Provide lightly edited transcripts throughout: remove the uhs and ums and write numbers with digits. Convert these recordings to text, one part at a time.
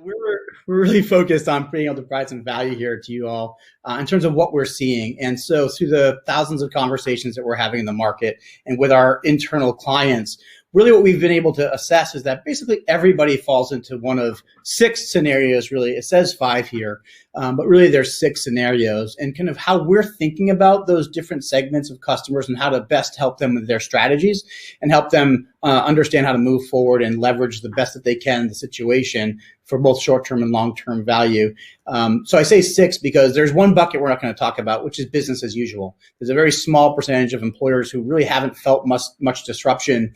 We're really focused on being able to provide some value here to you all in terms of what we're seeing. And so through the thousands of conversations that we're having in the market and with our internal clients, really what we've been able to assess is that basically everybody falls into one of six scenarios, really. It says five here, but really there's six scenarios, and kind of how we're thinking about those different segments of customers and how to best help them with their strategies and help them understand how to move forward and leverage the best that they can in the situation for both short-term and long-term value. So I say six because there's one bucket we're not going to talk about, which is business as usual. There's a very small percentage of employers who really haven't felt much disruption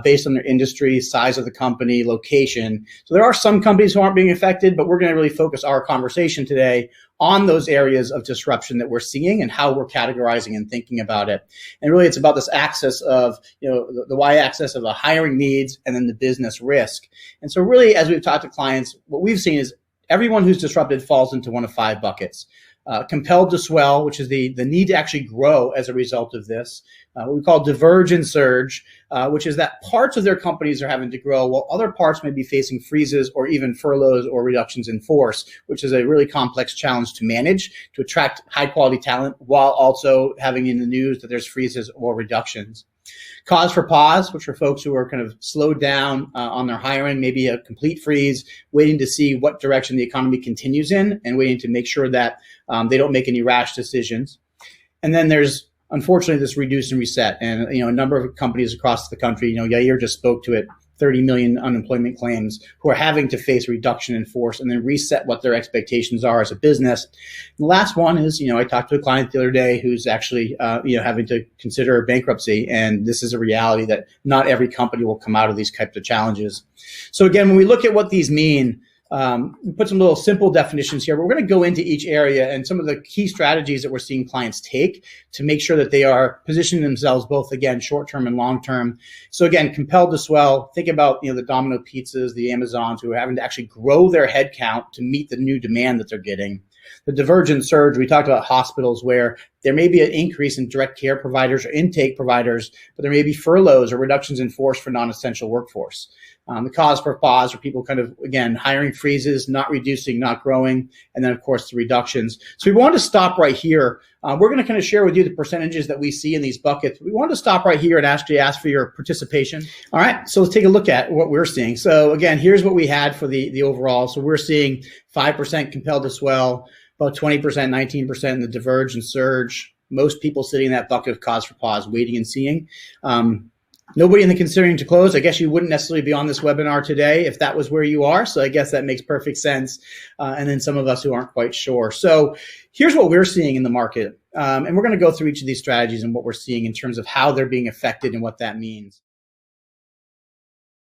based on their industry, size of the company, location. So there are some companies who aren't being affected, but we're going to really focus our conversation today on those areas of disruption that we're seeing and how we're categorizing and thinking about it. And really it's about this axis of, the y-axis of the hiring needs and then the business risk. And so really, as we've talked to clients, what we've seen is everyone who's disrupted falls into one of five buckets. Compelled to swell, which is the need to actually grow as a result of this. What we call diverge and surge, which is that parts of their companies are having to grow while other parts may be facing freezes or even furloughs or reductions in force, which is a really complex challenge to manage, to attract high quality talent while also having in the news that there's freezes or reductions. Cause for pause, which are folks who are kind of slowed down on their hiring, maybe a complete freeze, waiting to see what direction the economy continues in and waiting to make sure that they don't make any rash decisions. And then there's, unfortunately, this reduce and reset. And, a number of companies across the country, Yair just spoke to it, 30 million unemployment claims, who are having to face reduction in force and then reset what their expectations are as a business. And the last one is, I talked to a client the other day who's actually, having to consider bankruptcy. And this is a reality that not every company will come out of these types of challenges. So again, when we look at what these mean, we put some little simple definitions here, but we're going to go into each area and some of the key strategies that we're seeing clients take to make sure that they are positioning themselves both, again, short-term and long-term. So again, compelled to swell, think about, the Domino Pizzas, the Amazons who are having to actually grow their headcount to meet the new demand that they're getting. The divergent surge, we talked about hospitals where there may be an increase in direct care providers or intake providers, but there may be furloughs or reductions in force for non-essential workforce. The cause for pause are people kind of, again, hiring freezes, not reducing, not growing, and then, of course, the reductions. So we want to stop right here. We're going to kind of share with you the percentages that we see in these buckets. We want to stop right here and actually ask for your participation. All right, so let's take a look at what we're seeing. So again, here's what we had for the overall. So we're seeing 5% compelled to swell, about 20%, 19% in the diverge and surge. Most people sitting in that bucket of cause for pause, waiting and seeing. Nobody in the considering to close. I guess you wouldn't necessarily be on this webinar today if that was where you are. So I guess that makes perfect sense. And then some of us who aren't quite sure. So here's what we're seeing in the market. And we're going to go through each of these strategies and what we're seeing in terms of how they're being affected and what that means.